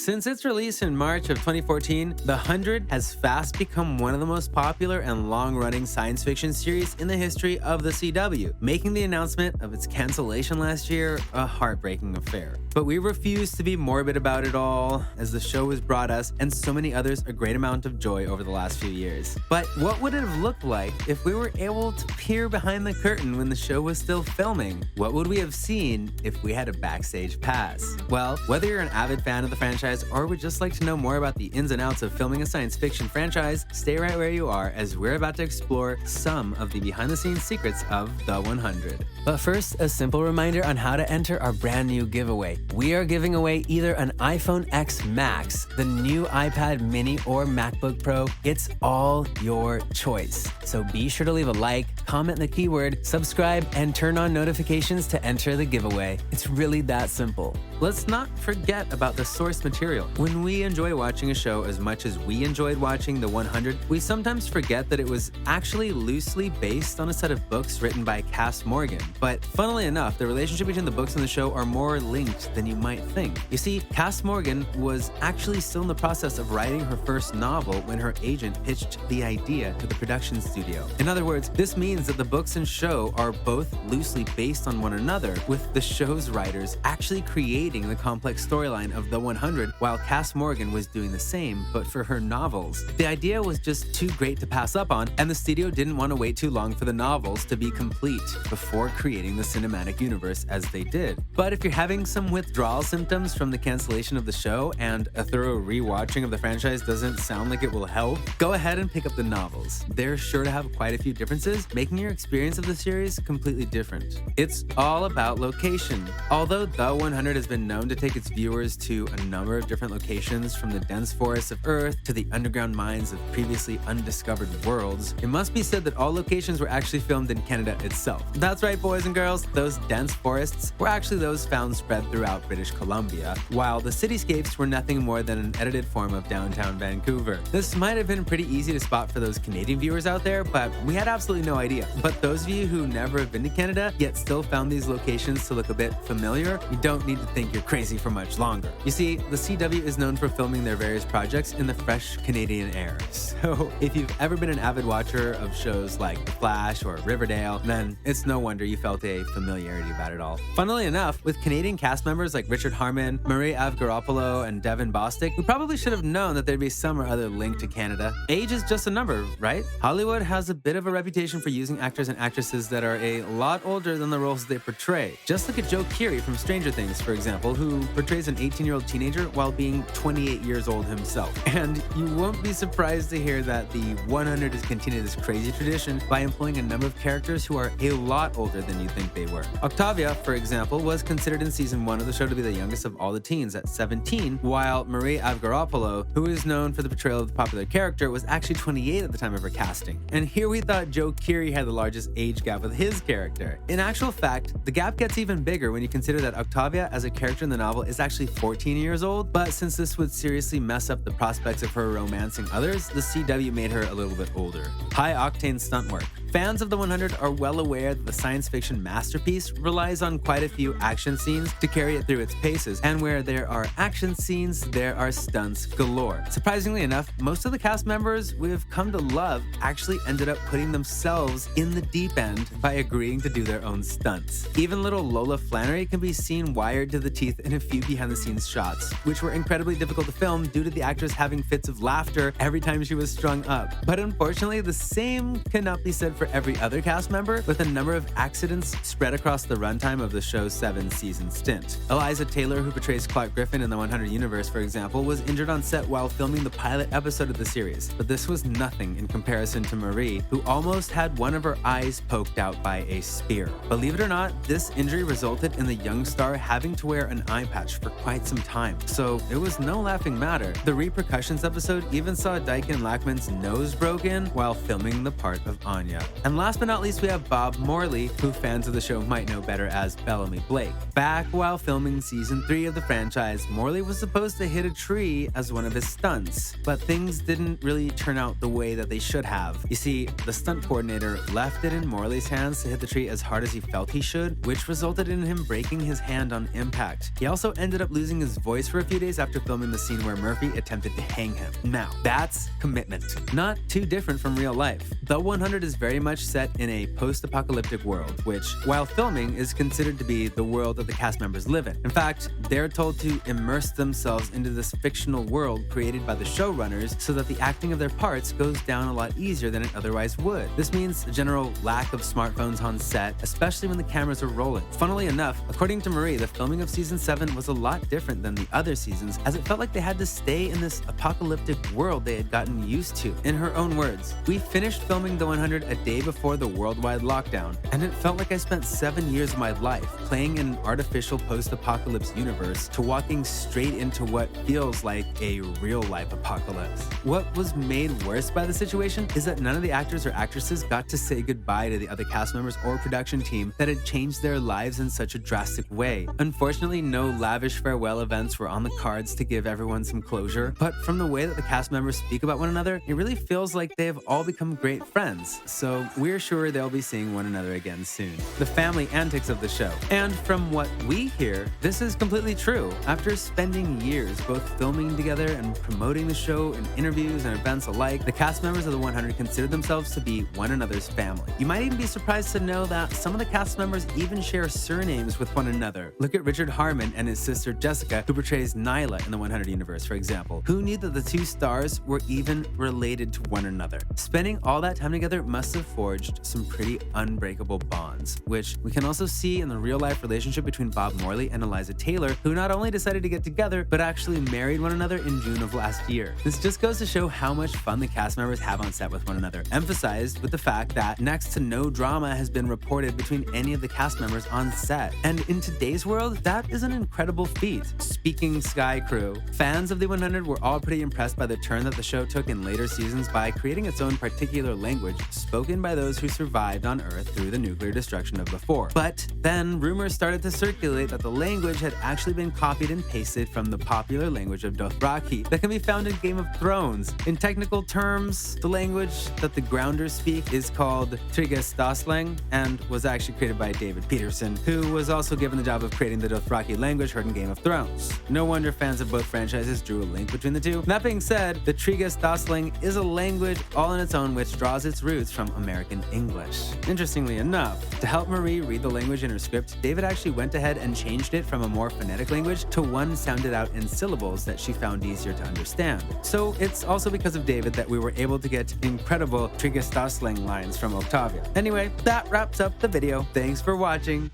Since its release in March of 2014, The 100 has fast become one of the most popular and long-running science fiction series in the history of the CW, making the announcement of its cancellation last year a heartbreaking affair. But we refuse to be morbid about it all, as the show has brought us and so many others a great amount of joy over the last few years. But what would it have looked like if we were able to peer behind the curtain when the show was still filming? What would we have seen if we had a backstage pass? Well, whether you're an avid fan of the franchise or would just like to know more about the ins and outs of filming a science fiction franchise, stay right where you are as we're about to explore some of the behind-the-scenes secrets of The 100. But first, a simple reminder on how to enter our brand new giveaway. We are giving away either an iPhone X Max, the new iPad mini, or MacBook Pro. It's all your choice. So be sure to leave a like, comment the keyword, subscribe, and turn on notifications to enter the giveaway. It's really that simple. Let's not forget about the source material. When we enjoy watching a show as much as we enjoyed watching The 100, we sometimes forget that it was actually loosely based on a set of books written by Cass Morgan. But funnily enough, the relationship between the books and the show are more linked than you might think. You see, Cass Morgan was actually still in the process of writing her first novel when her agent pitched the idea to the production studio. In other words, this means that the books and show are both loosely based on one another, with the show's writers actually creating the complex storyline of The 100 while Cass Morgan was doing the same, but for her novels. The idea was just too great to pass up on, and the studio didn't want to wait too long for the novels to be complete before creating the cinematic universe as they did. But if you're having some withdrawal symptoms from the cancellation of the show and a thorough rewatching of the franchise doesn't sound like it will help, go ahead and pick up the novels. They're sure to have quite a few differences, making your experience of the series completely different. It's all about location. Although The 100 has been known to take its viewers to a number of different locations, from the dense forests of Earth to the underground mines of previously undiscovered worlds, it must be said that all locations were actually filmed in Canada itself. That's right, boys and girls, those dense forests were actually those found spread throughout British Columbia, while the cityscapes were nothing more than an edited form of downtown Vancouver. This might have been pretty easy to spot for those Canadian viewers out there, but we had absolutely no idea. But those of you who never have been to Canada, yet still found these locations to look a bit familiar, you don't need to think you're crazy for much longer. You see, the CW is known for filming their various projects in the fresh Canadian air. So if you've ever been an avid watcher of shows like The Flash or Riverdale, then it's no wonder you felt a familiarity about it all. Funnily enough, with Canadian cast members like Richard Harmon, Marie Avgeropoulos, and Devin Bostick, we probably should have known that there'd be some or other link to Canada. Age is just a number, right? Hollywood has a bit of a reputation for using actors and actresses that are a lot older than the roles they portray. Just look at Joe Keery from Stranger Things, for example, who portrays an 18-year-old teenager while being 28 years old himself. And you won't be surprised to hear that the 100 has continued this crazy tradition by employing a number of characters who are a lot older than you think they were. Octavia, for example, was considered in season 1 of the show to be the youngest of all the teens at 17, while Marie Avgeropoulos, who is known for the portrayal of the popular character, was actually 28 at the time of her casting. And here we thought Joe Keery had the largest age gap with his character. In actual fact, the gap gets even bigger when you consider that Octavia as a character in the novel is actually 14 years old, but since this would seriously mess up the prospects of her romancing others, the CW made her a little bit older. High-octane stunt work. Fans of The 100 are well aware that the science fiction masterpiece relies on quite a few action scenes to carry it through its paces, and where there are action scenes, there are stunts galore. Surprisingly enough, most of the cast members we've come to love actually ended up putting themselves in the deep end by agreeing to do their own stunts. Even little Lola Flannery can be seen wired to the teeth in a few behind-the-scenes shots, which were incredibly difficult to film due to the actress having fits of laughter every time she was strung up. But unfortunately, the same cannot be said for every other cast member, with a number of accidents spread across the runtime of the show's 7-season stint. Eliza Taylor, who portrays Clark Griffin in the 100 universe, for example, was injured on set while filming the pilot episode of the series. But this was nothing in comparison to Marie, who almost had one of her eyes poked out by a spear. Believe it or not, this injury resulted in the young star having to wear an eye patch for quite some time. So it was no laughing matter. The repercussions episode even saw Dyken Lackman's nose broken while filming the part of Anya. And last but not least, we have Bob Morley, who fans of the show might know better as Bellamy Blake. Back while filming season 3 of the franchise, Morley was supposed to hit a tree as one of his stunts, but things didn't really turn out the way that they should have. You see, the stunt coordinator left it in Morley's hands to hit the tree as hard as he felt he should, which resulted in him breaking his hand on impact. He also ended up losing his voice for a few days after filming the scene where Murphy attempted to hang him. Now, that's commitment. Not too different from real life. The 100 is very much set in a post-apocalyptic world, which, while filming, is considered to be the world that the cast members live in. In fact, they're told to immerse themselves into this fictional world created by the showrunners so that the acting of their parts goes down a lot easier than it otherwise would. This means a general lack of smartphones on set, especially when the cameras are rolling. Funnily enough, according to Marie, the filming of season 7 was a lot different than the other seasons, as it felt like they had to stay in this apocalyptic world they had gotten used to. In her own words, "We finished filming the 100 a day before the worldwide lockdown, and it felt like I spent 7 years of my life playing in an artificial post-apocalypse universe to walking straight into what feels like a real-life apocalypse." What was made worse by the situation is that none of the actors or actresses got to say goodbye to the other cast members or production team that had changed their lives in such a drastic way. Unfortunately, no lavish farewell events were on the cards to give everyone some closure, but from the way that the cast members speak about one another, it really feels like they have all become great friends, so we're sure they'll be seeing one another again soon. The family antics of the show. And from what we hear, this is completely true. After spending years both filming together and promoting the show in interviews and events alike, the cast members of the 100 consider themselves to be one another's family. You might even be surprised to know that some of the cast members even share surnames with one another. Look at Richard Harmon and his sister Jessica, who portrays Nyla in the 100 universe, for example. Who knew that the two stars were even related to one another? Spending all that time together must have forged some pretty unbreakable bonds, which we can also see in the real-life relationship between Bob Morley and Eliza Taylor, who not only decided to get together, but actually married one another in June of last year. This just goes to show how much fun the cast members have on set with one another, emphasized with the fact that next to no drama has been reported between any of the cast members on set. And in today's world, that is an incredible feat. Speaking Sky Crew, fans of the 100 were all pretty impressed by the turn that the show took in later seasons by creating its own particular language spoken by those who survived on Earth through the nuclear destruction of before. But then rumors started to circulate that the language had actually been copied and pasted from the popular language of Dothraki that can be found in Game of Thrones. In technical terms, the language that the Grounders speak is called Tryggestosling and was actually created by David Peterson, who was also given the job of creating the Dothraki language heard in Game of Thrones. No wonder fans of both franchises drew a link between the two. That being said, the Tryggestosling is a language all on its own which draws its roots from American English. Interestingly enough, to help Marie read the language in her script, David actually went ahead and changed it from a more phonetic language to one sounded out in syllables that she found easier to understand. So it's also because of David that we were able to get incredible Tryggestosling lines from Octavia. Anyway, that wraps up the video. Thanks for watching.